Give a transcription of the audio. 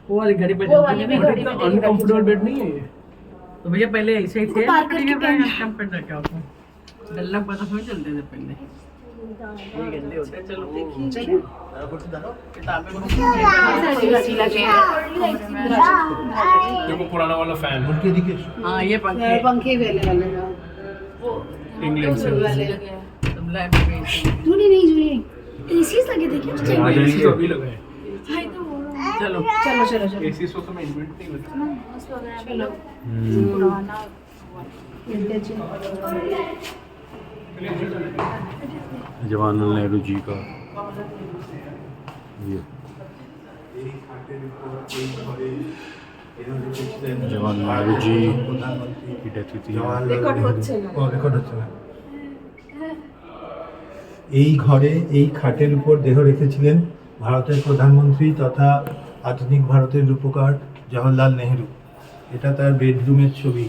वो वाली घड़ी पे वो वाली भी घड़ी पे अनकंफर्टेबल बेड नहीं है ये। तो भैया पहले ऐसे ही थे पार करके पहन। कम पे रखा आपको डल्ला पता थोड़ी चलते थे पहले। ये गंदे होते हैं। चलो देखिए किताबें देखो पुराना वाला फैन उनके दिखे हाँ ये पंखे पंखे वाले वाले इंग्लैंड से ब्लैक झूले नहीं झूले एसीज लगे थे क्या आ जाएंगे तो अभी लगाए चलो चलो चलो चलो एसी सो तो मैं इन्वेंट नहीं करता चलो पुराना vintage जवाहरलाल नेहरू जी का ये जवाहरलाल नेहरू जी की डेथ हुई थी। রেকর্ড হচ্ছে না। এই ঘরে এই খাটের উপর দেহ রেখেছিলেন ভারতের প্রধানমন্ত্রী তথা আধুনিক ভারতের রূপকার জওহরলাল নেহেরু। এটা তার বেডরুমের ছবি।